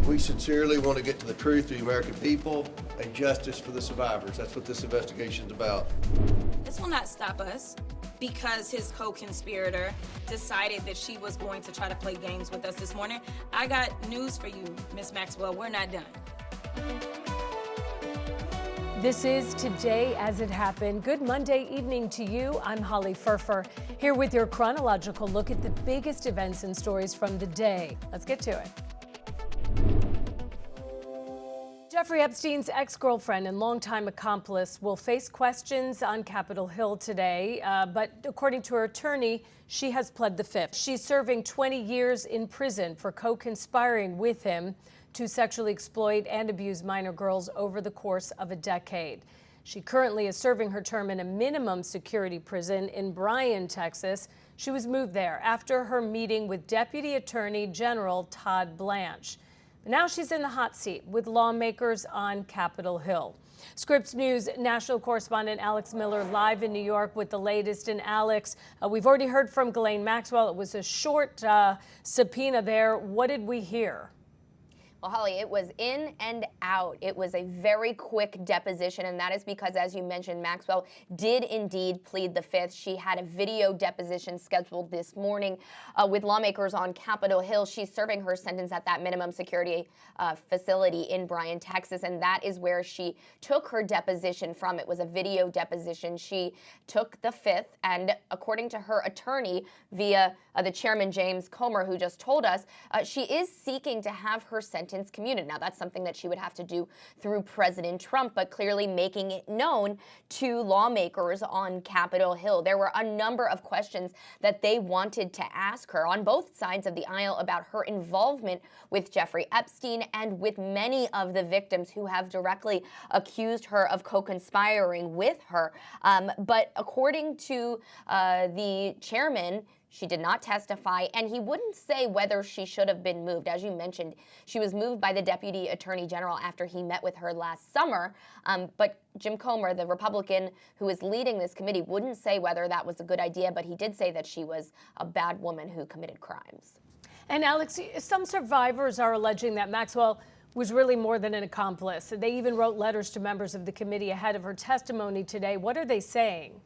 We sincerely want to get to the truth of the American people and justice for the survivors. That's what this investigation's about. This will not stop us because his co-conspirator decided that she was going to try to play games with us this morning. I got news for you, Ms. Maxwell. We're not done. This is Today As It Happened. Good Monday evening to you. I'm Holly Furfer, here with your chronological look at the biggest events and stories from the day. Let's get to it. Jeffrey Epstein's ex-girlfriend and longtime accomplice will face questions on Capitol Hill today, but according to her attorney, she has pled the fifth. She's serving 20 years in prison for co-conspiring with him to sexually exploit and abuse minor girls over the course of a decade. She currently is serving her term in a minimum security prison in Bryan, Texas. She was moved there after her meeting with Deputy Attorney General Todd Blanche. Now she's in the hot seat with lawmakers on Capitol Hill. Scripps News national correspondent Alex Miller live in New York with the latest. And Alex, we've already heard from Ghislaine Maxwell. It was a short subpoena there. What did we hear? Well, Holly, it was in and out. It was a very quick deposition, and that is because, as you mentioned, Maxwell did indeed plead the fifth. She had a video deposition scheduled this morning with lawmakers on Capitol Hill. She's serving her sentence at that minimum security facility in Bryan, Texas, and that is where she took her deposition from. It was a video deposition. She took the fifth, and according to her attorney, via the chairman, James Comer, who just told us, she is seeking to have her sentence commuted. Now, that's something that she would have to do through President Trump, but clearly making it known to lawmakers on Capitol Hill. There were a number of questions that they wanted to ask her on both sides of the aisle about her involvement with Jeffrey Epstein and with many of the victims who have directly accused her of co-conspiring with her. But according to the chairman, she did not testify, and he wouldn't say whether she should have been moved. As you mentioned, she was moved by the Deputy Attorney General after he met with her last summer. But Jim Comer, the Republican who is leading this committee, wouldn't say whether that was a good idea, but he did say that she was a bad woman who committed crimes. And Alex, some survivors are alleging that Maxwell was really more than an accomplice. They even wrote letters to members of the committee ahead of her testimony today. What are they saying?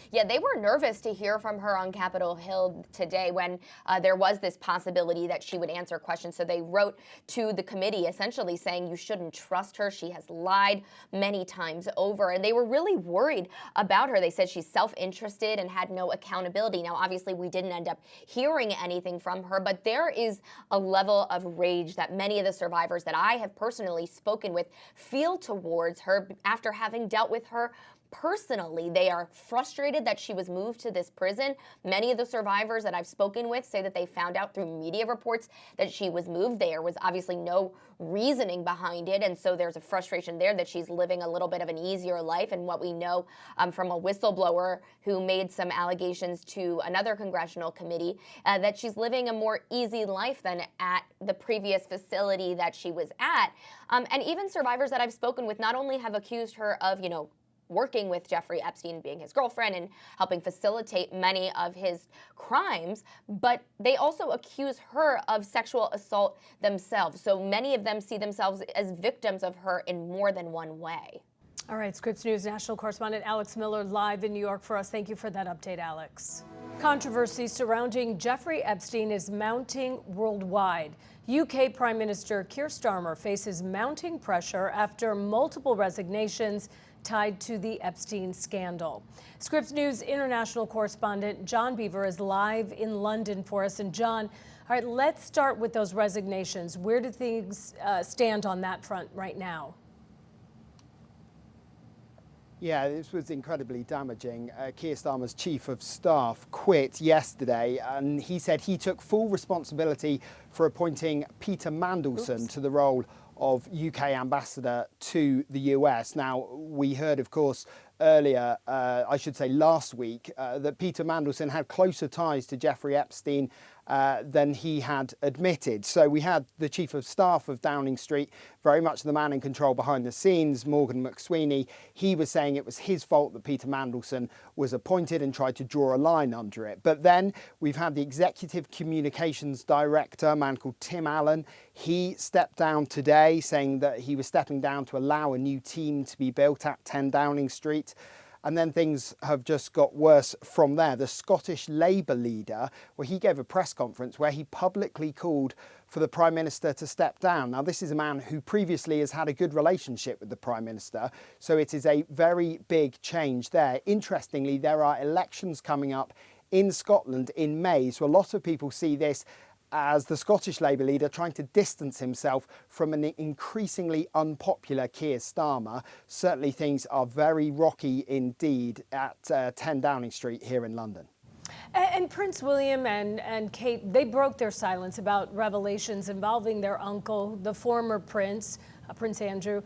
Yeah, they were nervous to hear from her on Capitol Hill today when there was this possibility that she would answer questions. So they wrote to the committee essentially saying you shouldn't trust her. She has lied many times over. And they were really worried about her. They said she's self-interested and had no accountability. Now, obviously, we didn't end up hearing anything from her, but there is a level of rage that many of the survivors that I have personally spoken with feel towards her after having dealt with her personally. They are frustrated that she was moved to this prison. Many of the survivors that I've spoken with say that they found out through media reports that she was moved. There was obviously no reasoning behind it, and so there's a frustration there that she's living a little bit of an easier life. And what we know from a whistleblower who made some allegations to another congressional committee, that she's living a more easy life than at the previous facility that she was at. And even survivors that I've spoken with not only have accused her of, working with Jeffrey Epstein, being his girlfriend and helping facilitate many of his crimes, but they also accuse her of sexual assault themselves. So many of them see themselves as victims of her in more than one way. All right, Scripps News national correspondent Alex Miller live in New York for us. Thank you for that update, Alex. Controversy surrounding Jeffrey Epstein is mounting worldwide. UK Prime Minister Keir Starmer faces mounting pressure after multiple resignations tied to the Epstein scandal. Scripps News international correspondent John Beaver is live in London for us. And John, all right, let's start with those resignations. Where do things stand on that front right now? Yeah, this was incredibly damaging. Keir Starmer's chief of staff quit yesterday, and he said he took full responsibility for appointing Peter Mandelson to the role of UK ambassador to the US. Now, we heard, of course, earlier, I should say last week, that Peter Mandelson had closer ties to Jeffrey Epstein than he had admitted. So we had the Chief of Staff of Downing Street, very much the man in control behind the scenes, Morgan McSweeney. He was saying it was his fault that Peter Mandelson was appointed and tried to draw a line under it. But then we've had the Executive Communications Director, a man called Tim Allen. He stepped down today, saying that he was stepping down to allow a new team to be built at 10 Downing Street. And then things have just got worse from there. The Scottish Labour leader, well, he gave a press conference where he publicly called for the Prime Minister to step down. Now, this is a man who previously has had a good relationship with the Prime Minister, so it is a very big change there. Interestingly, there are elections coming up in Scotland in May, so a lot of people see this as the Scottish Labour leader trying to distance himself from an increasingly unpopular Keir Starmer. Certainly things are very rocky indeed at 10 Downing Street here in London. And Prince William and Kate, they broke their silence about revelations involving their uncle, the former prince, Prince Andrew.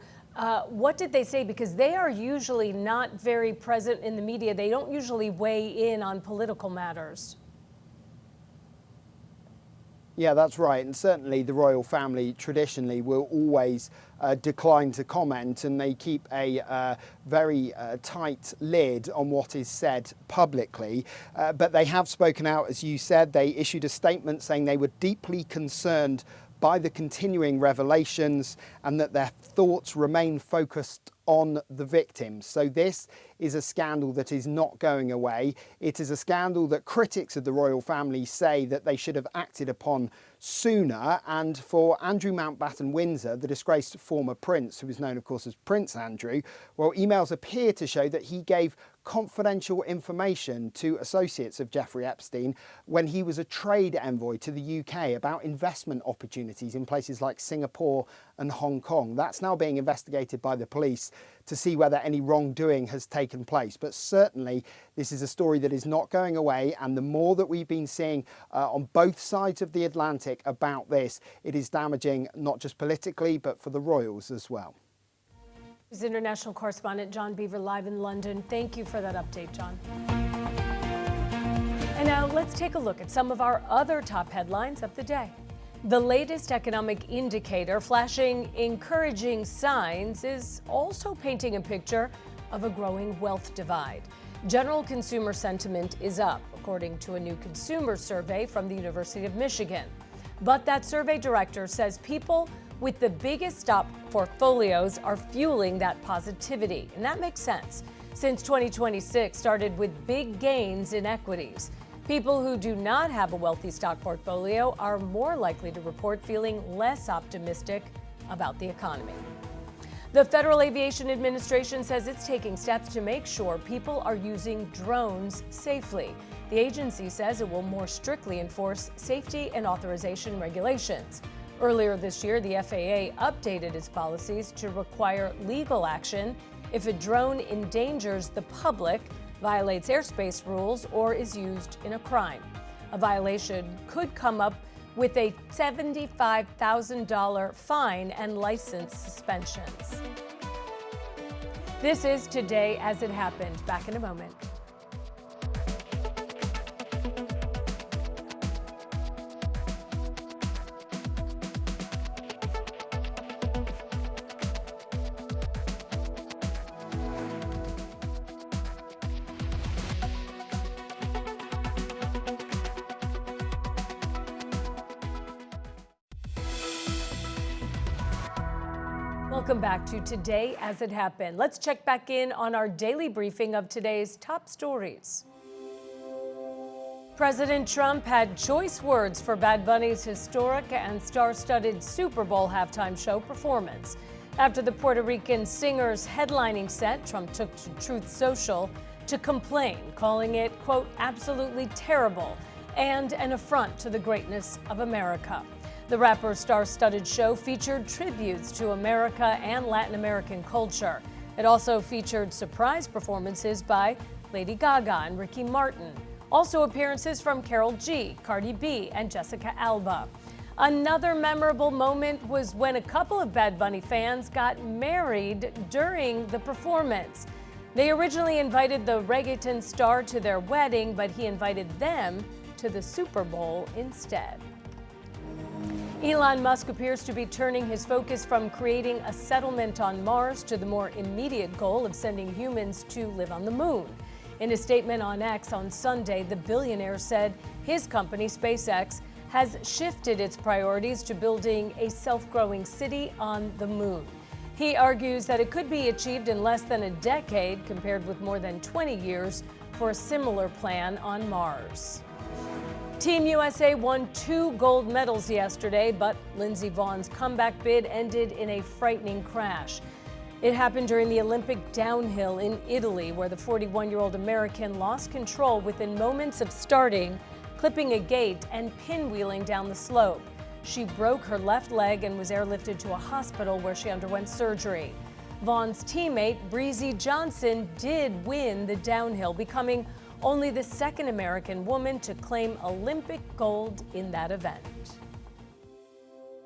What did they say? Because they are usually not very present in the media. They don't usually weigh in on political matters. Yeah, that's right. And certainly the royal family traditionally will always decline to comment, and they keep a very tight lid on what is said publicly. But they have spoken out, as you said. They issued a statement saying they were deeply concerned by the continuing revelations and that their thoughts remain focused on the victims. So this is a scandal that is not going away. It is a scandal that critics of the royal family say that they should have acted upon sooner. And for Andrew Mountbatten Windsor, the disgraced former prince, who was known, of course, as Prince Andrew, well, emails appear to show that he gave confidential information to associates of Jeffrey Epstein when he was a trade envoy to the UK about investment opportunities in places like Singapore and Hong Kong. That's now being investigated by the police to see whether any wrongdoing has taken place. But certainly this is a story that is not going away, and the more that we've been seeing on both sides of the Atlantic about this, it is damaging not just politically but for the royals as well. International correspondent John Beaver live in London. Thank you for that update, John. And now let's take a look at some of our other top headlines of the day. The latest economic indicator flashing encouraging signs is also painting a picture of a growing wealth divide. General consumer sentiment is up, according to a new consumer survey from the University of Michigan. But that survey director says people with the biggest stock portfolios are fueling that positivity. And that makes sense, since 2026 started with big gains in equities. People who do not have a wealthy stock portfolio are more likely to report feeling less optimistic about the economy. The Federal Aviation Administration says it's taking steps to make sure people are using drones safely. The agency says it will more strictly enforce safety and authorization regulations. Earlier this year, the FAA updated its policies to require legal action if a drone endangers the public, violates airspace rules, or is used in a crime. A violation could come up with a $75,000 fine and license suspensions. This is Today as It Happened. Back in a moment. Welcome back to Today as It Happened. Let's check back in on our daily briefing of today's top stories. President Trump had choice words for Bad Bunny's historic and star-studded Super Bowl halftime show performance. After the Puerto Rican singer's headlining set, Trump took to Truth Social to complain, calling it, quote, absolutely terrible and an affront to the greatness of America. The rapper's star-studded show featured tributes to America and Latin American culture. It also featured surprise performances by Lady Gaga and Ricky Martin. Also appearances from Karol G, Cardi B, and Jessica Alba. Another memorable moment was when a couple of Bad Bunny fans got married during the performance. They originally invited the reggaeton star to their wedding, but he invited them to the Super Bowl instead. Elon Musk appears to be turning his focus from creating a settlement on Mars to the more immediate goal of sending humans to live on the moon. In a statement on X on Sunday, the billionaire said his company, SpaceX, has shifted its priorities to building a self-growing city on the moon. He argues that it could be achieved in less than a decade, compared with more than 20 years for a similar plan on Mars. Team USA won 2 gold medals yesterday, but Lindsey Vonn's comeback bid ended in a frightening crash. It happened during the Olympic downhill in Italy, where the 41-year-old American lost control within moments of starting, clipping a gate and pinwheeling down the slope. She broke her left leg and was airlifted to a hospital where she underwent surgery. Vonn's teammate, Breezy Johnson, did win the downhill, becoming only the second American woman to claim Olympic gold in that event.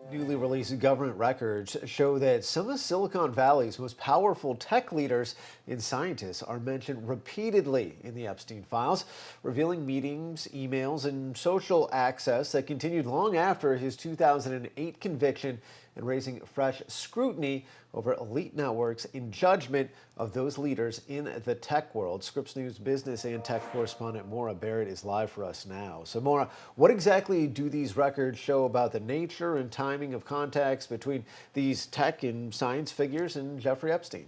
Newly released government records show that some of Silicon Valley's most powerful tech leaders and scientists are mentioned repeatedly in the Epstein files, revealing meetings, emails, and social access that continued long after his 2008 conviction and raising fresh scrutiny over elite networks in judgment of those leaders in the tech world. Scripps News business and tech correspondent Maura Barrett is live for us now. So Maura, what exactly do these records show about the nature and timing of contacts between these tech and science figures and Jeffrey Epstein?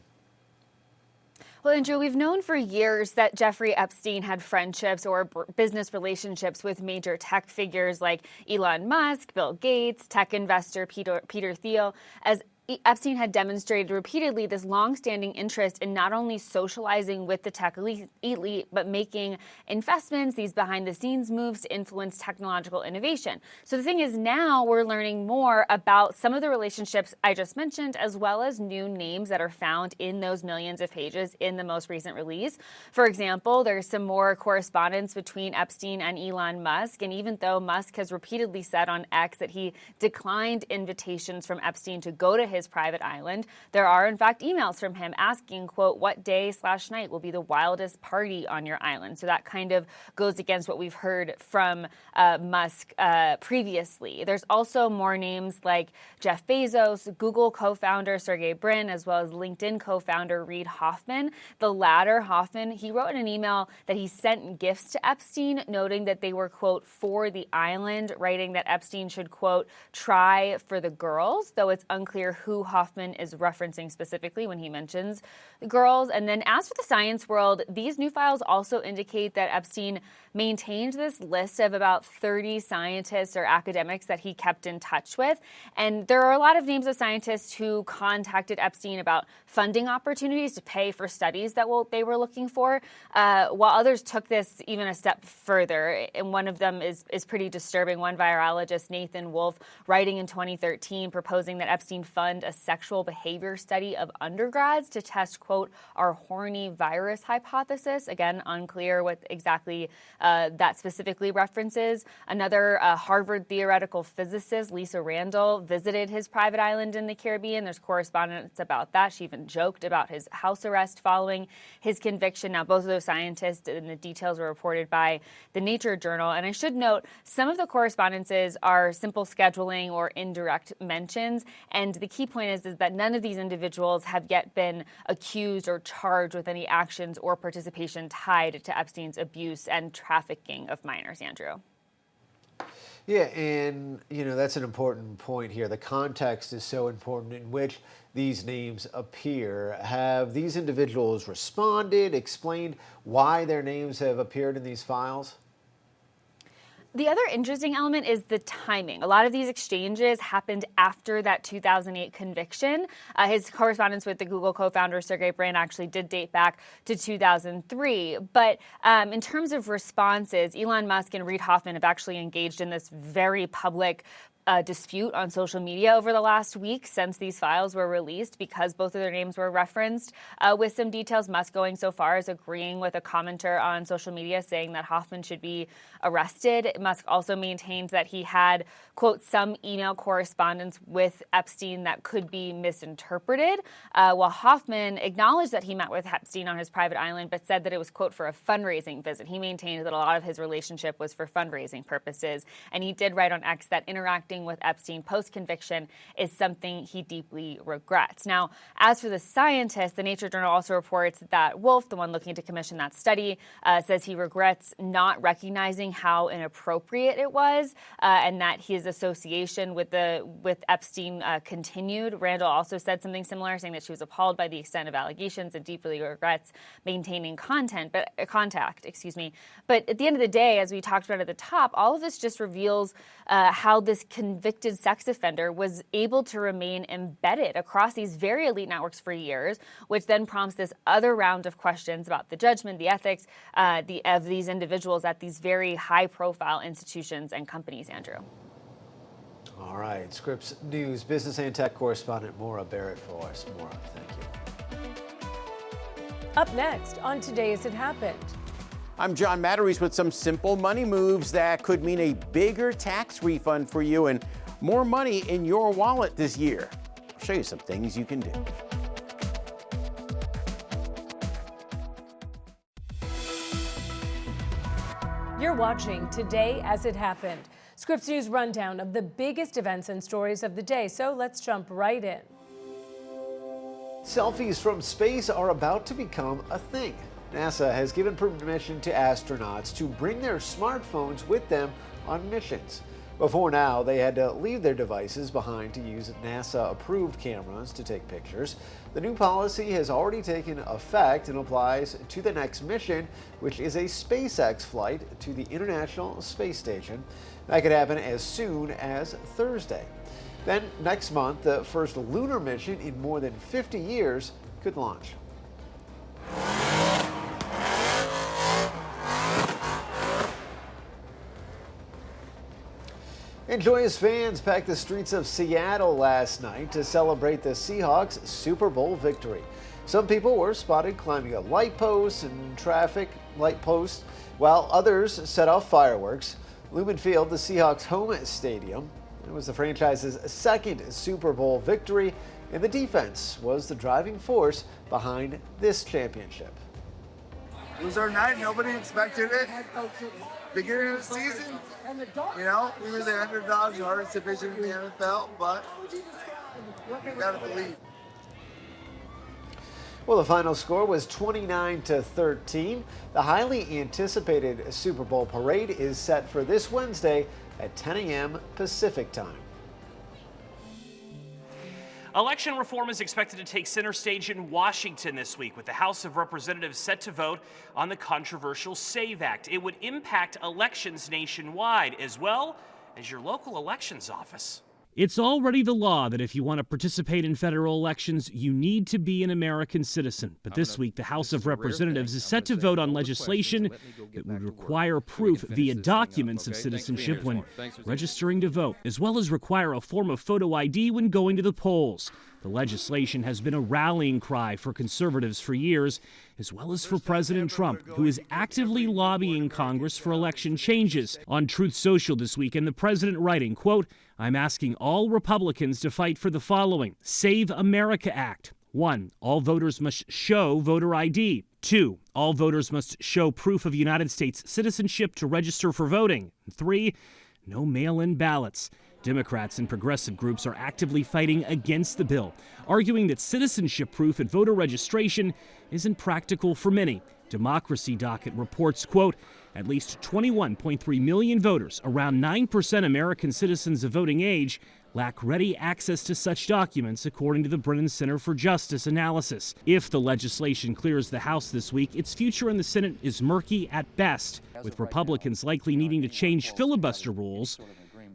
Well, Andrew, we've known for years that Jeffrey Epstein had friendships or business relationships with major tech figures like Elon Musk, Bill Gates, tech investor Peter Thiel, as Epstein had demonstrated repeatedly this longstanding interest in not only socializing with the tech elite, but making investments, these behind-the-scenes moves to influence technological innovation. So the thing is, now we're learning more about some of the relationships I just mentioned, as well as new names that are found in those millions of pages in the most recent release. For example, there's some more correspondence between Epstein and Elon Musk, and even though Musk has repeatedly said on X that he declined invitations from Epstein to go to his private island, there are in fact emails from him asking, quote, what day/night will be the wildest party on your island? So that kind of goes against what we've heard from Musk previously. There's also more names like Jeff Bezos, Google co-founder Sergey Brin, as well as LinkedIn co-founder Reid Hoffman. The latter, Hoffman, he wrote in an email that he sent gifts to Epstein, noting that they were, quote, for the island, writing that Epstein should, quote, try for the girls, though it's unclear who Hoffman is referencing specifically when he mentions the girls. And then as for the science world, these new files also indicate that Epstein maintained this list of about 30 scientists or academics that he kept in touch with. And there are a lot of names of scientists who contacted Epstein about funding opportunities to pay for studies that they were looking for, while others took this even a step further. And one of them is pretty disturbing. One virologist, Nathan Wolf, writing in 2013, proposing that Epstein fund a sexual behavior study of undergrads to test, quote, our horny virus hypothesis. Again, unclear what exactly that specifically references. Another Harvard theoretical physicist, Lisa Randall, visited his private island in the Caribbean. There's correspondence about that. She even joked about his house arrest following his conviction. Now, both of those scientists and the details were reported by the Nature Journal. And I should note, some of the correspondences are simple scheduling or indirect mentions. And the key point is that none of these individuals have yet been accused or charged with any actions or participation tied to Epstein's abuse and trafficking of minors, Andrew. Yeah, and that's an important point here. The context is so important in which these names appear. Have these individuals responded, explained why their names have appeared in these files? The other interesting element is the timing. A lot of these exchanges happened after that 2008 conviction. His correspondence with the Google co-founder Sergey Brin actually did date back to 2003. But in terms of responses, Elon Musk and Reid Hoffman have actually engaged in this very public dispute on social media over the last week since these files were released because both of their names were referenced, with some details. Musk going so far as agreeing with a commenter on social media saying that Hoffman should be arrested. Musk also maintained that he had, quote, some email correspondence with Epstein that could be misinterpreted, while Hoffman acknowledged that he met with Epstein on his private island, but said that it was, quote, for a fundraising visit. He maintained that a lot of his relationship was for fundraising purposes, and he did write on X that interacting with Epstein post-conviction is something he deeply regrets. Now, as for the scientist, the Nature Journal also reports that Wolf, the one looking to commission that study, says he regrets not recognizing how inappropriate it was, and that his association with Epstein continued. Randall also said something similar, saying that she was appalled by the extent of allegations and deeply regrets maintaining contact. But at the end of the day, as we talked about at the top, all of this just reveals how this convicted sex offender was able to remain embedded across these very elite networks for years, which then prompts this other round of questions about the judgment, the ethics of these individuals at these very high-profile institutions and companies, Andrew. All right, Scripps News business and tech correspondent Maura Barrett for us. Maura, thank you. Up next on Today As It Happened. I'm John Matteries with some simple money moves that could mean a bigger tax refund for you and more money in your wallet this year. I'll show you some things you can do. You're watching Today As It Happened, Scripps News rundown of the biggest events and stories of the day. So let's jump right in. Selfies from space are about to become a thing. NASA has given permission to astronauts to bring their smartphones with them on missions. Before now, they had to leave their devices behind to use NASA-approved cameras to take pictures. The new policy has already taken effect and applies to the next mission, which is a SpaceX flight to the International Space Station. That could happen as soon as Thursday. Then next month, the first lunar mission in more than 50 years could launch. And joyous fans packed the streets of Seattle last night to celebrate the Seahawks' Super Bowl victory. Some people were spotted climbing a light post and traffic light post, while others set off fireworks. Lumen Field, the Seahawks' home stadium, it was the franchise's second Super Bowl victory, and the defense was the driving force behind this championship. It was our night. Nobody expected it. Beginning of the season, you know, we were the underdogs, the hardest division in the NFL, but you gotta believe. Well, the final score was 29-13. The highly anticipated Super Bowl parade is set for this Wednesday at 10 a.m. Pacific time. Election reform is expected to take center stage in Washington this week, with the House of Representatives set to vote on the controversial SAVE Act. It would impact elections nationwide as well as your local elections office. It's already the law that if you want to participate in federal elections, you need to be an American citizen. But this week, the House of Representatives is set to vote on legislation that would require proof via documents of citizenship when registering to vote, as well as require a form of photo ID when going to the polls. The legislation has been a rallying cry for conservatives for years, as well as for President Trump, who is actively lobbying Congress for election changes. On Truth Social this weekend, the president writing, quote, "I'm asking all Republicans to fight for the following: Save America Act. 1. All voters must show voter ID. 2. All voters must show proof of United States citizenship to register for voting. 3. No mail-in ballots." Democrats and progressive groups are actively fighting against the bill, arguing that citizenship proof at voter registration isn't practical for many. Democracy Docket reports, quote, "At least 21.3 million voters, around 9% American citizens of voting age, lack ready access to such documents, according to the Brennan Center for Justice analysis. If the legislation clears the House this week, its future in the Senate is murky at best, with Republicans likely needing to change filibuster rules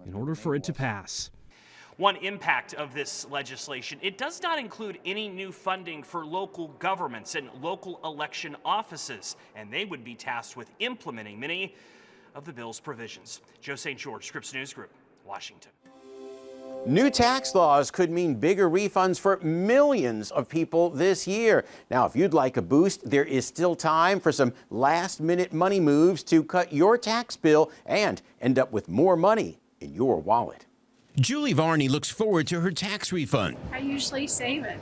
in order for it to pass. One impact of this legislation, it does not include any new funding for local governments and local election offices, and they would be tasked with implementing many of the bill's provisions. Joe St. George, Scripps News Group, Washington. New tax laws could mean bigger refunds for millions of people this year. Now, if you'd like a boost, there is still time for some last-minute money moves to cut your tax bill and end up with more money in your wallet. Julie Varney looks forward to her tax refund. I usually save it.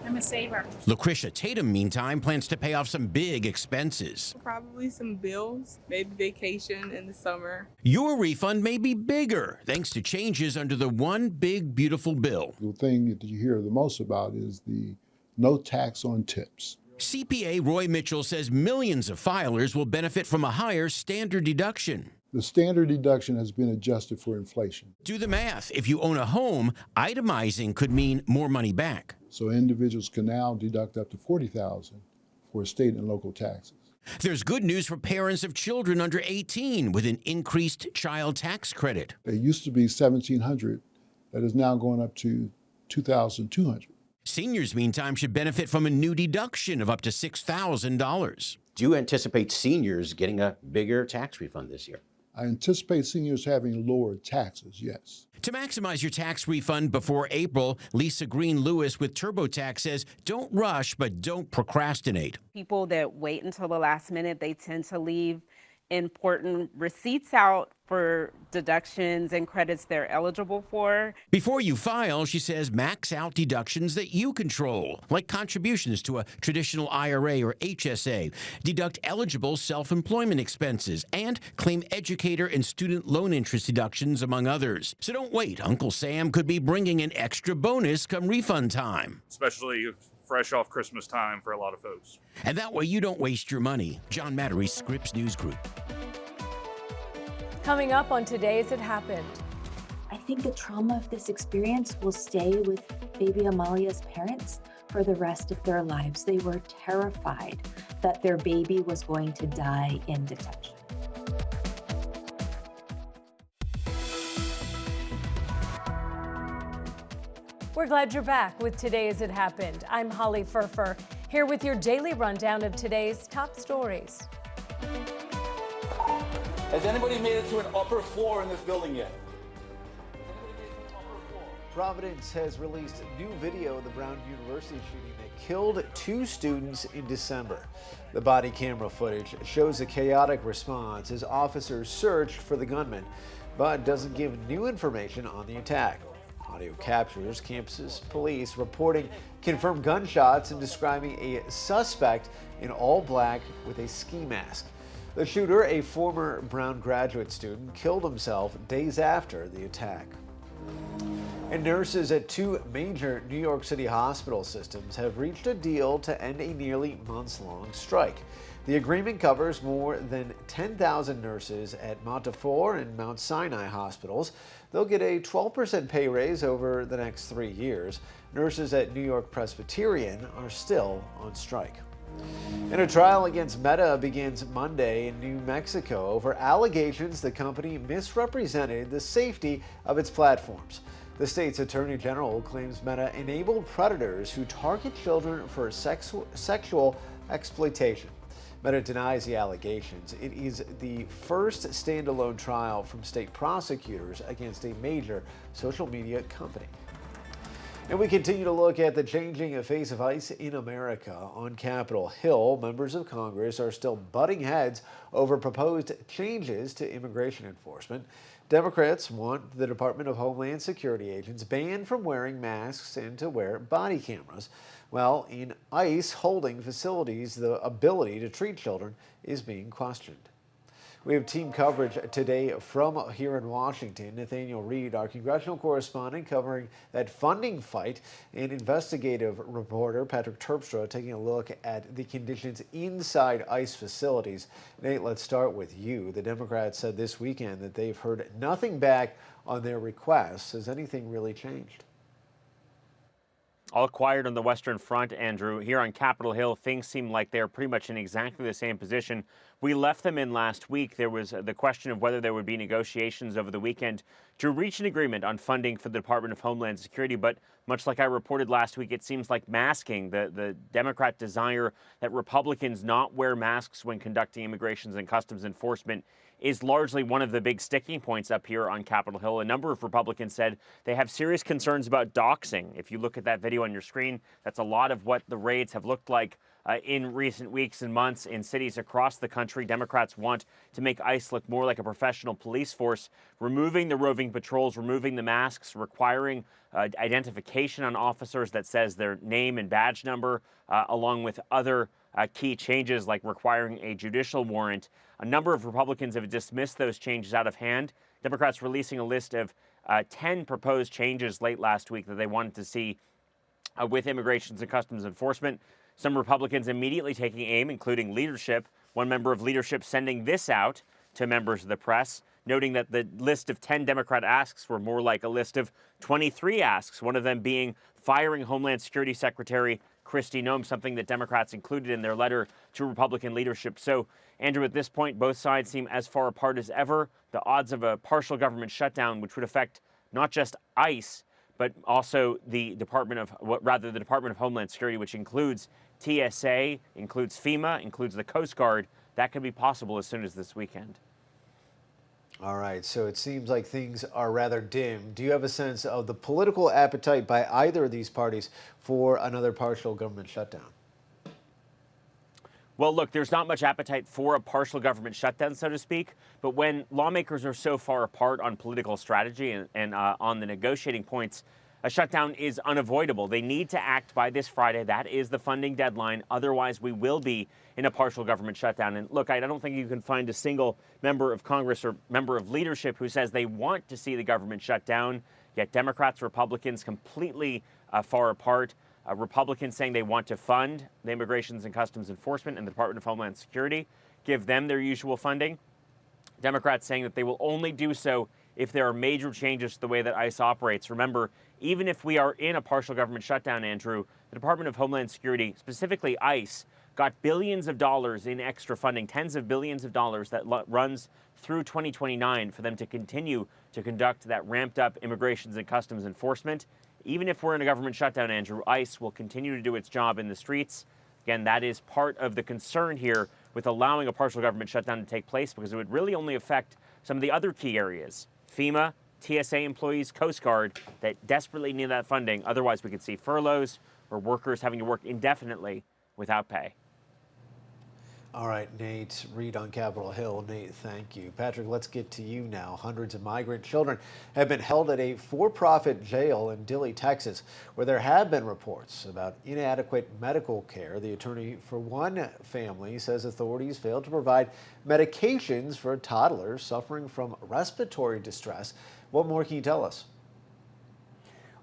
I'm a saver. Lucretia Tatum, meantime, plans to pay off some big expenses. Probably some bills, maybe vacation in the summer. Your refund may be bigger thanks to changes under the One Big Beautiful Bill. The thing that you hear the most about is the no tax on tips. CPA Roy Mitchell says millions of filers will benefit from a higher standard deduction. The standard deduction has been adjusted for inflation. Do the math. If you own a home, itemizing could mean more money back. So individuals can now deduct up to $40,000 for state and local taxes. There's good news for parents of children under 18 with an increased child tax credit. It used to be $1,700. That is now going up to $2,200. Seniors, meantime, should benefit from a new deduction of up to $6,000. Do you anticipate seniors getting a bigger tax refund this year? I anticipate seniors having lower taxes, yes. To maximize your tax refund before April, Lisa Green-Lewis with TurboTax says don't rush, but don't procrastinate. People that wait until the last minute, they tend to leave important receipts out for deductions and credits they're eligible for. Before you file, she says, max out deductions that you control, like contributions to a traditional IRA or HSA, deduct eligible self-employment expenses, and claim educator and student loan interest deductions, among others. So don't wait. Uncle Sam could be bringing an extra bonus come refund time. Especially fresh off Christmas time for a lot of folks. And that way you don't waste your money. John Mattery, Scripps News Group. Coming up on Today's It Happened. I think the trauma of this experience will stay with baby Amalia's parents for the rest of their lives. They were terrified that their baby was going to die in detention. We're glad you're back with Today's It Happened. I'm Holly Furfer, here with your daily rundown of today's top stories. Has anybody made it to an upper floor in this building yet? Providence has released new video of the Brown University shooting that killed 2 students in December. The body camera footage shows a chaotic response as officers searched for the gunman, but doesn't give new information on the attack. Audio captures campus police reporting confirmed gunshots and describing a suspect in all black with a ski mask. The shooter, a former Brown graduate student, killed himself days after the attack. And nurses at 2 major New York City hospital systems have reached a deal to end a nearly months-long strike. The agreement covers more than 10,000 nurses at Montefiore and Mount Sinai hospitals. They'll get a 12% pay raise over the next 3 years. Nurses at New York Presbyterian are still on strike. And a trial against Meta begins Monday in New Mexico over allegations the company misrepresented the safety of its platforms. The state's attorney general claims Meta enabled predators who target children for sexual exploitation. Meta denies the allegations. It is the first standalone trial from state prosecutors against a major social media company. And we continue to look at the changing face of ICE in America. On Capitol Hill, members of Congress are still butting heads over proposed changes to immigration enforcement. Democrats want the Department of Homeland Security agents banned from wearing masks and to wear body cameras. Well, in ICE holding facilities, the ability to treat children is being questioned. We have team coverage today from here in Washington. Nathaniel Reed, our congressional correspondent, covering that funding fight, and investigative reporter Patrick Terpstra taking a look at the conditions inside ICE facilities. Nate, let's start with you. The Democrats said this weekend that they've heard nothing back on their requests. Has anything really changed? All quiet on the Western Front, Andrew. Here on Capitol Hill, things seem like they're pretty much in exactly the same position We left them in last week. There was the question of whether there would be negotiations over the weekend to reach an agreement on funding for the Department of Homeland Security. But much like I reported last week, it seems like masking, the Democrat desire that Republicans not wear masks when conducting immigrations and customs enforcement is largely one of the big sticking points up here on Capitol Hill. A number of Republicans said they have serious concerns about doxing. If you look at that video on your screen, that's a lot of what the raids have looked like in recent weeks and months in cities across the country. Democrats want to make ICE look more like a professional police force, removing the roving patrols, removing the masks, requiring identification on officers that says their name and badge number, along with other key changes like requiring a judicial warrant. A number of Republicans have dismissed those changes out of hand. Democrats releasing a list of 10 proposed changes late last week that they wanted to see with Immigrations and Customs Enforcement. Some Republicans immediately taking aim, including leadership. One member of leadership sending this out to members of the press, noting that the list of 10 Democrat asks were more like a list of 23 asks, one of them being firing Homeland Security Secretary Kristi Noem, something that Democrats included in their letter to Republican leadership. So, Andrew, at this point, both sides seem as far apart as ever. The odds of a partial government shutdown, which would affect not just ICE, but also the Department of Homeland Security, which includes TSA, includes FEMA, includes the Coast Guard, that could be possible as soon as this weekend. All right, so it seems like things are rather dim. Do you have a sense of the political appetite by either of these parties for another partial government shutdown? Well, look, there's not much appetite for a partial government shutdown, so to speak. But when lawmakers are so far apart on political strategy and on the negotiating points, a shutdown is unavoidable. They need to act by this Friday. That is the funding deadline. Otherwise, we will be in a partial government shutdown. And look, I don't think you can find a single member of Congress or member of leadership who says they want to see the government shut down. Yet Democrats, Republicans completely far apart. Republicans saying they want to fund the Immigrations and Customs Enforcement and the Department of Homeland Security, give them their usual funding. Democrats saying that they will only do so if there are major changes to the way that ICE operates. Remember, even if we are in a partial government shutdown, Andrew, the Department of Homeland Security, specifically ICE, got billions of dollars in extra funding, tens of billions of dollars that runs through 2029 for them to continue to conduct that ramped up Immigrations and Customs Enforcement. Even if we're in a government shutdown, Andrew, ICE will continue to do its job in the streets. Again, that is part of the concern here with allowing a partial government shutdown to take place, because it would really only affect some of the other key areas. FEMA, TSA employees, Coast Guard, that desperately need that funding. Otherwise, we could see furloughs or workers having to work indefinitely without pay. All right, Nate Reed on Capitol Hill. Nate, thank you. Patrick, let's get to you now. Hundreds of migrant children have been held at a for-profit jail in Dilley, Texas, where there have been reports about inadequate medical care. The attorney for one family says authorities failed to provide medications for toddlers suffering from respiratory distress. What more can you tell us?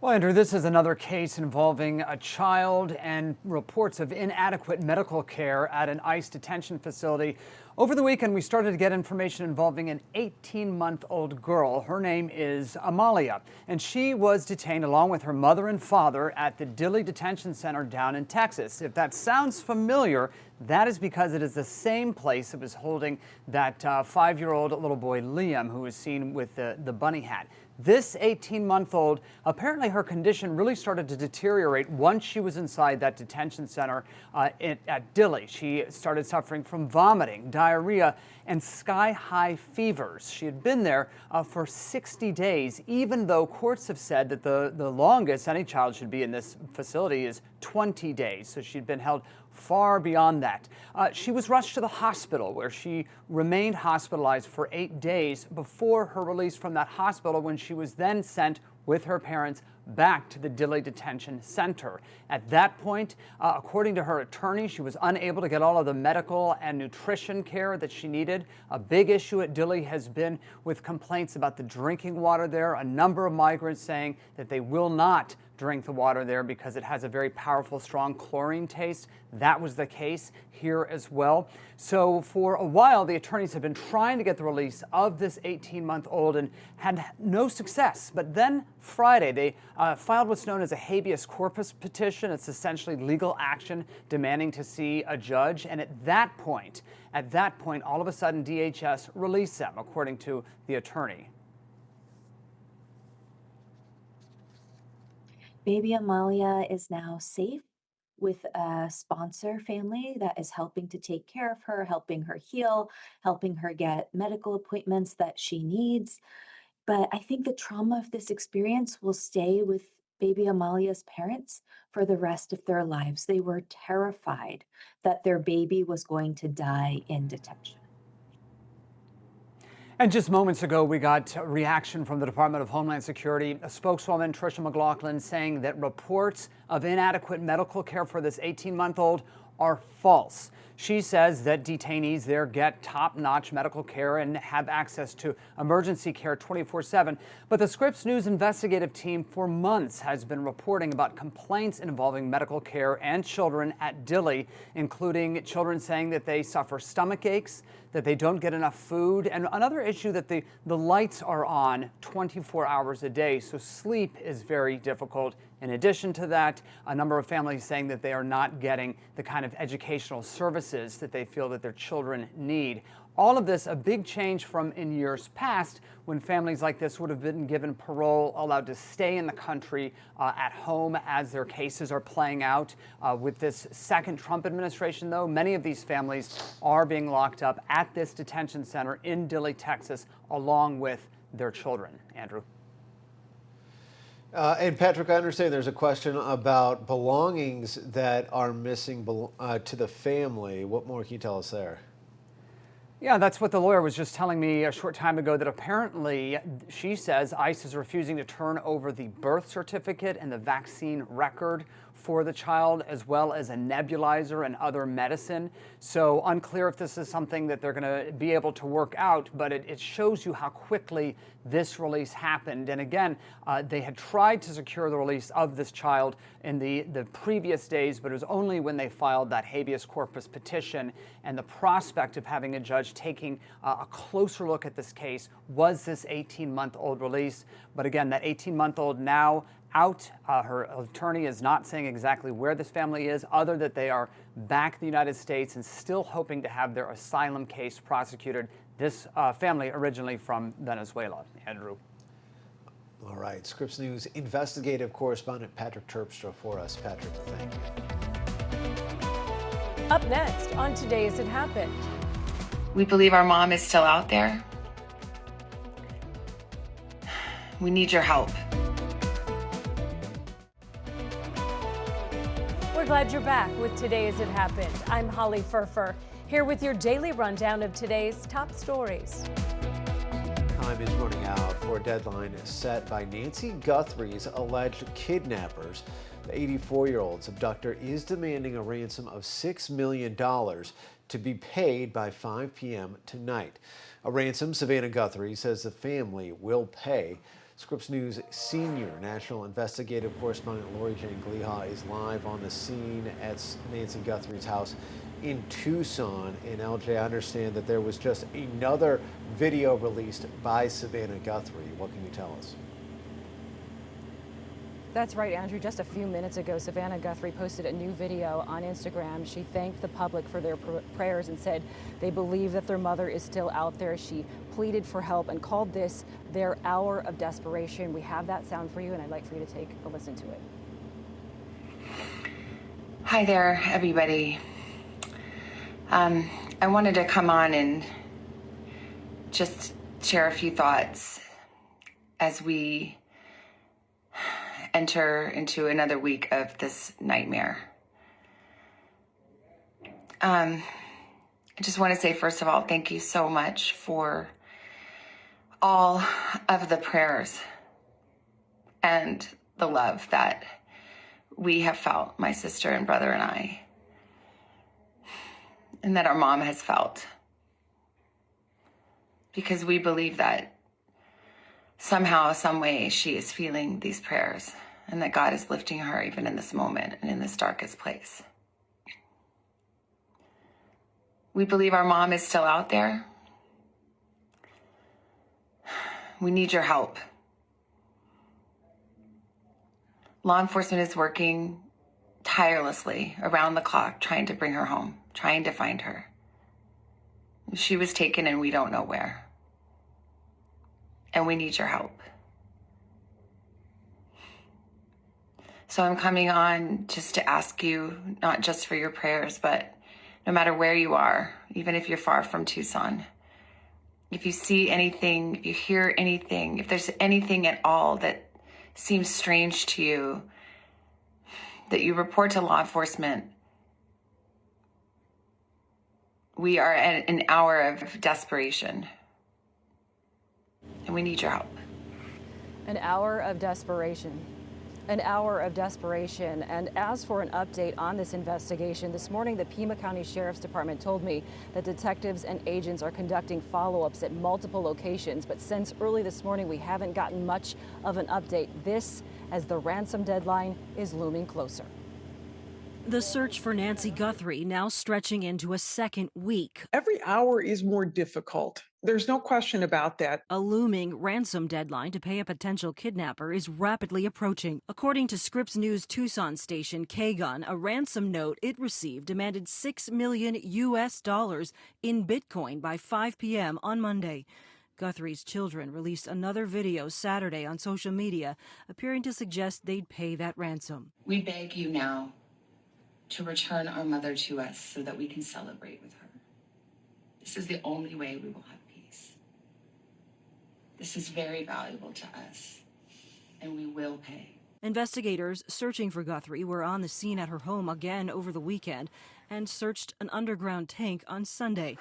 Well, Andrew, this is another case involving a child and reports of inadequate medical care at an ICE detention facility. Over the weekend, we started to get information involving an 18-month-old girl. Her name is Amalia, and she was detained along with her mother and father at the Dilley Detention Center down in Texas. If that sounds familiar, that is because it is the same place that was holding that 5-year-old little boy, Liam, who was seen with the bunny hat. This 18-month-old, apparently her condition really started to deteriorate once she was inside that detention center at Dilley. She started suffering from vomiting, diarrhea, and sky-high fevers. She had been there for 60 days, even though courts have said that the longest any child should be in this facility is 20 days. So she'd been held far beyond that. She was rushed to the hospital, where she remained hospitalized for 8 days before her release from that hospital, when she was then sent with her parents back to the Dilley Detention Center. At that point, according to her attorney, she was unable to get all of the medical and nutrition care that she needed. A big issue at Dilley has been with complaints about the drinking water there. A number of migrants saying that they will not drink the water there because it has a very powerful, strong chlorine taste. That was the case here as well. So for a while, the attorneys have been trying to get the release of this 18-month-old and had no success. But then Friday, they filed what's known as a habeas corpus petition. It's essentially legal action demanding to see a judge. And at that point, all of a sudden, DHS released them, according to the attorney. Baby Amalia is now safe with a sponsor family that is helping to take care of her, helping her heal, helping her get medical appointments that she needs. But I think the trauma of this experience will stay with baby Amalia's parents for the rest of their lives. They were terrified that their baby was going to die in detention. And just moments ago, we got a reaction from the Department of Homeland Security. A spokeswoman, Tricia McLaughlin, saying that reports of inadequate medical care for this 18-month-old are false. She says that detainees there get top-notch medical care and have access to emergency care 24/7. But the Scripps News investigative team for months has been reporting about complaints involving medical care and children at Dilley, including children saying that they suffer stomach aches, that they don't get enough food, and another issue that the lights are on 24 hours a day, so sleep is very difficult. In addition to that, a number of families saying that they are not getting the kind of educational services that they feel that their children need. All of this a big change from in years past when families like this would have been given parole, allowed to stay in the country at home as their cases are playing out. With this second Trump administration, though, many of these families are being locked up at this detention center in Dilley, Texas, along with their children. Andrew. And Patrick, I understand there's a question about belongings that are missing to the family. What more can you tell us there? Yeah, that's what the lawyer was just telling me a short time ago, that apparently she says ICE is refusing to turn over the birth certificate and the vaccine record for the child, as well as a nebulizer and other medicine. So unclear if this is something that they're going to be able to work out, but it shows you how quickly this release happened. And again, they had tried to secure the release of this child in the previous days, but it was only when they filed that habeas corpus petition and the prospect of having a judge taking a closer look at this case was this 18-month-old release. But again, that 18-month-old now out. Her attorney is not saying exactly where this family is, other that they are back in the United States and still hoping to have their asylum case prosecuted. This family originally from Venezuela. Andrew. All right, Scripps News investigative correspondent Patrick Terpstra for us. Patrick, thank you. Up next on Today As It Happened. We believe our mom is still out there. We need your help. We're glad you're back with Today As It Happened. I'm Holly Furfer, here with your daily rundown of today's top stories. Time is running out for a deadline set by Nancy Guthrie's alleged kidnappers. The 84-year-old's abductor is demanding a ransom of $6 million to be paid by 5 p.m. tonight. A ransom Savannah Guthrie says the family will pay. Scripps News senior national investigative correspondent Lori Jane Gliha is live on the scene at Nancy Guthrie's house in Tucson. And LJ, I understand that there was just another video released by Savannah Guthrie. What can you tell us? That's right, Andrew. Just a few minutes ago, Savannah Guthrie posted a new video on Instagram. She thanked the public for their prayers and said they believe that their mother is still out there. She pleaded for help and called this their hour of desperation. We have that sound for you, and I'd like for you to take a listen to it. Hi there, everybody. I wanted to come on and just share a few thoughts as we enter into another week of this nightmare. I just want to say, first of all, thank you so much for all of the prayers and the love that we have felt, my sister and brother and I, and that our mom has felt. Because we believe that somehow, some way, she is feeling these prayers. and that God is lifting her even in this moment and in this darkest place. We believe our mom is still out there. We need your help. Law enforcement is working tirelessly around the clock trying to bring her home, trying to find her. She was taken and we don't know where. And we need your help. So I'm coming on just to ask you, not just for your prayers, but no matter where you are, even if you're far from Tucson, if you see anything, if you hear anything, if there's anything at all that seems strange to you, that you report to law enforcement. We are at an hour of desperation, and we need your help. An hour of desperation. An hour of desperation. And as for an update on this investigation, this morning the Pima County Sheriff's Department told me that detectives and agents are conducting follow-ups at multiple locations. But since early this morning, we haven't gotten much of an update. This as the ransom deadline is looming closer. The search for Nancy Guthrie now stretching into a second week. Every hour is more difficult. There's no question about that. A looming ransom deadline to pay a potential kidnapper is rapidly approaching. According to Scripps News Tucson station KGUN, a ransom note it received demanded $6 million in Bitcoin by 5 p.m. on Monday. Guthrie's children released another video Saturday on social media, appearing to suggest they'd pay that ransom. We beg you now to return our mother to us so that we can celebrate with her. This is the only way we will have peace. This is very valuable to us, and we will pay. Investigators searching for Guthrie were on the scene at her home again over the weekend and searched an underground tank on Sunday.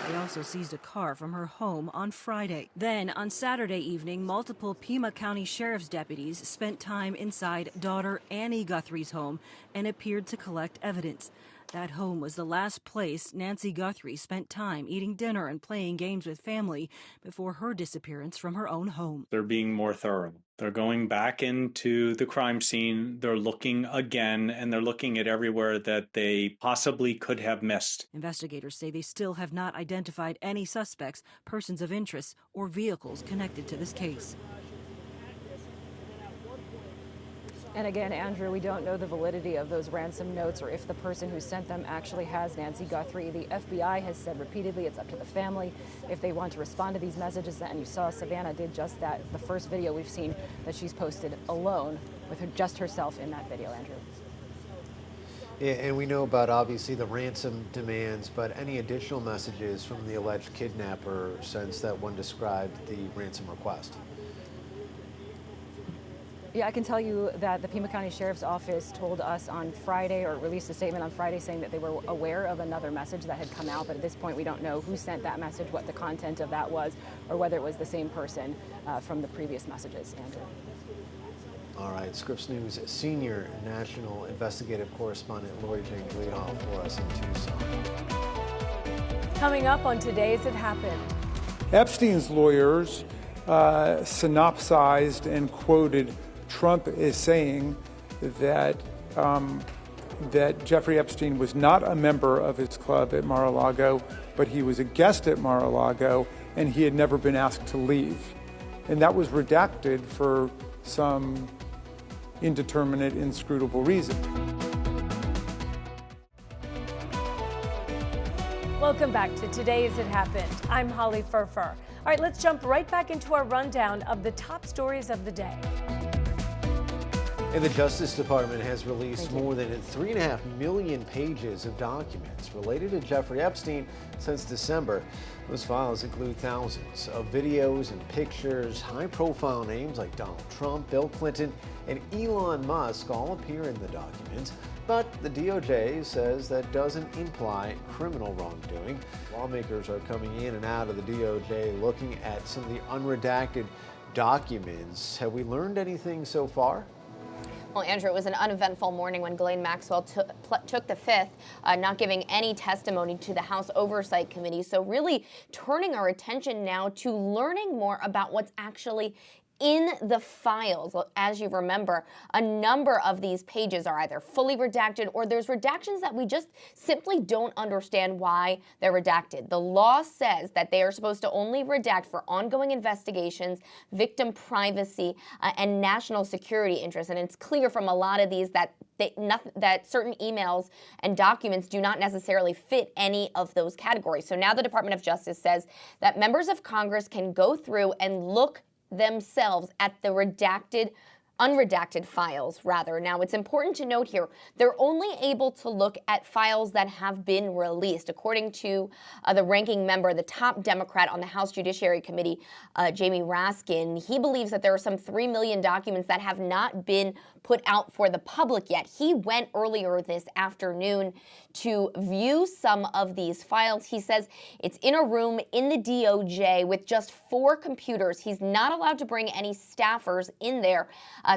They also seized a car from her home on Friday. Then, on Saturday evening, multiple Pima County Sheriff's deputies spent time inside daughter Annie Guthrie's home and appeared to collect evidence. That home was the last place Nancy Guthrie spent time eating dinner and playing games with family before her disappearance from her own home. They're being more thorough. They're going back into the crime scene. They're looking again, and they're looking at everywhere that they possibly could have missed. Investigators say they still have not identified any suspects, persons of interest, or vehicles connected to this case. And again, Andrew, we don't know the validity of those ransom notes or if the person who sent them actually has Nancy Guthrie. The FBI has said repeatedly it's up to the family if they want to respond to these messages. And you saw Savannah did just that. It's the first video we've seen that she's posted alone with just herself in that video, Andrew. Yeah, and we know about obviously the ransom demands, but any additional messages from the alleged kidnapper since that one described the ransom request? Yeah, I can tell you that the Pima County Sheriff's Office told us on Friday, or released a statement on Friday saying that they were aware of another message that had come out, but at this point we don't know who sent that message, what the content of that was, or whether it was the same person from the previous messages, Andrew. All right, Scripps News senior national investigative correspondent Lori Jane Gleehoff for us in Tucson. Coming up on Today's It Happened. Epstein's lawyers synopsized and quoted Trump is saying that that Jeffrey Epstein was not a member of his club at Mar-a-Lago, but he was a guest at Mar-a-Lago, and he had never been asked to leave. And that was redacted for some indeterminate, inscrutable reason. Welcome back to Today's It Happened. I'm Holly Furfer. All right, let's jump right back into our rundown of the top stories of the day. And the Justice Department has released more than 3.5 million pages of documents related to Jeffrey Epstein since December. Those files include thousands of videos and pictures. High-profile names like Donald Trump, Bill Clinton, and Elon Musk all appear in the documents. But the DOJ says that doesn't imply criminal wrongdoing. Lawmakers are coming in and out of the DOJ looking at some of the unredacted documents. Have we learned anything so far? Well, Andrew, it was an uneventful morning when Ghislaine Maxwell took the fifth, not giving any testimony to the House Oversight Committee. So really turning our attention now to learning more about what's actually in the files, as you remember, a number of these pages are either fully redacted or there's redactions that we just simply don't understand why they're redacted. The law says that they are supposed to only redact for ongoing investigations, victim privacy, and national security interests. And it's clear from a lot of these that that certain emails and documents do not necessarily fit any of those categories. So now the Department of Justice says that members of Congress can go through and look themselves at the unredacted files, rather. Now, it's important to note here, they're only able to look at files that have been released. According to the ranking member, the top Democrat on the House Judiciary Committee, Jamie Raskin, he believes that there are some 3 million documents that have not been put out for the public yet. He went earlier this afternoon to view some of these files. He says it's in a room in the DOJ with just 4 computers. He's not allowed to bring any staffers in there.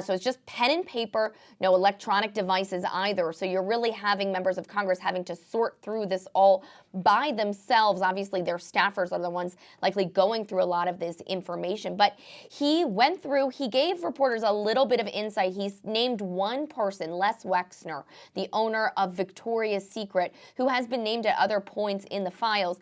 So it's just pen and paper, no electronic devices either. So you're really having members of Congress having to sort through this all by themselves. Obviously, their staffers are the ones likely going through a lot of this information. But he went through, he gave reporters a little bit of insight. He's named one person, Les Wexner, the owner of Victoria's Secret, who has been named at other points in the files.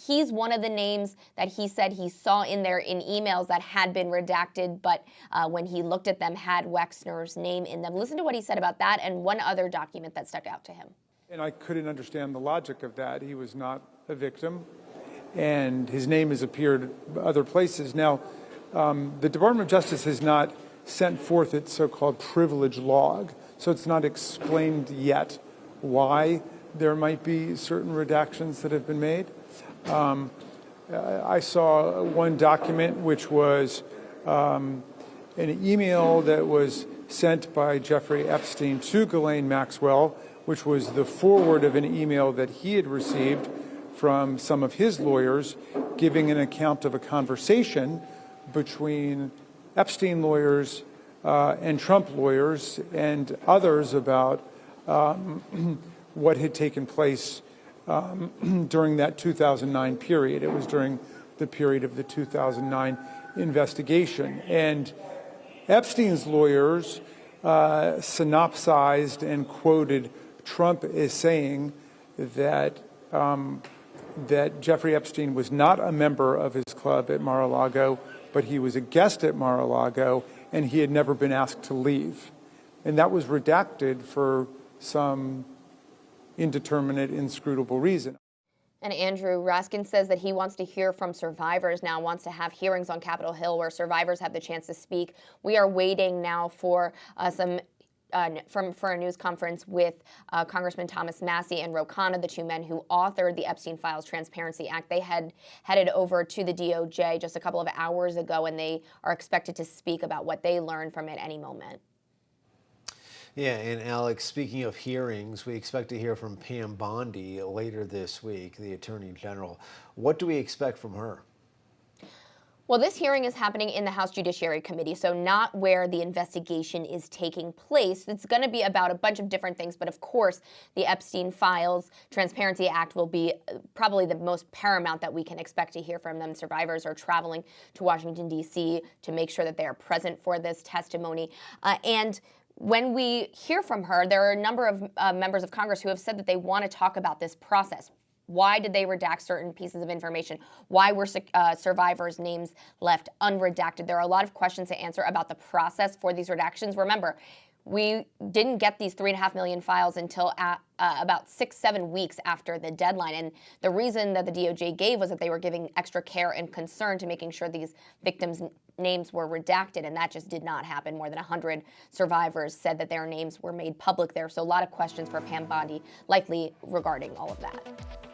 He's one of the names that he said he saw in there in emails that had been redacted, but when he looked at them, had Wexner's name in them. Listen to what he said about that and one other document that stuck out to him. And I couldn't understand the logic of that. He was not a victim, and his name has appeared other places. Now, the Department of Justice has not sent forth its so-called privilege log, so it's not explained yet why there might be certain redactions that have been made. I saw one document which was an email that was sent by Jeffrey Epstein to Ghislaine Maxwell, which was the forward of an email that he had received from some of his lawyers giving an account of a conversation between Epstein lawyers and Trump lawyers and others about what had taken place during that 2009 period. It was during the period of the 2009 investigation. And Epstein's lawyers synopsized and quoted Trump as saying that that Jeffrey Epstein was not a member of his club at Mar-a-Lago, but he was a guest at Mar-a-Lago, and he had never been asked to leave. And that was redacted for some indeterminate, inscrutable reason. And Andrew, Raskin says that he wants to hear from survivors now, wants to have hearings on Capitol Hill where survivors have the chance to speak. We are waiting now for for a news conference with Congressman Thomas Massie and Ro Khanna, the two men who authored the Epstein Files Transparency Act. They had headed over to the DOJ just a couple of hours ago, and they are expected to speak about what they learned from it any moment. Yeah, and Alex, speaking of hearings, we expect to hear from Pam Bondi later this week, the Attorney General. What do we expect from her? Well, this hearing is happening in the House Judiciary Committee, so not where the investigation is taking place. It's going to be about a bunch of different things, but of course, the Epstein Files Transparency Act will be probably the most paramount that we can expect to hear from them. Survivors are traveling to Washington, D.C. to make sure that they are present for this testimony. And when we hear from her, there are a number of members of Congress who have said that they want to talk about this process. Why did they redact certain pieces of information? Why were survivors' names left unredacted? There are a lot of questions to answer about the process for these redactions. Remember, we didn't get these 3.5 million files until about 6-7 weeks after the deadline. And the reason that the DOJ gave was that they were giving extra care and concern to making sure these victims' names were redacted, and that just did not happen. More than 100 survivors said that their names were made public there. So a lot of questions for Pam Bondi, likely regarding all of that.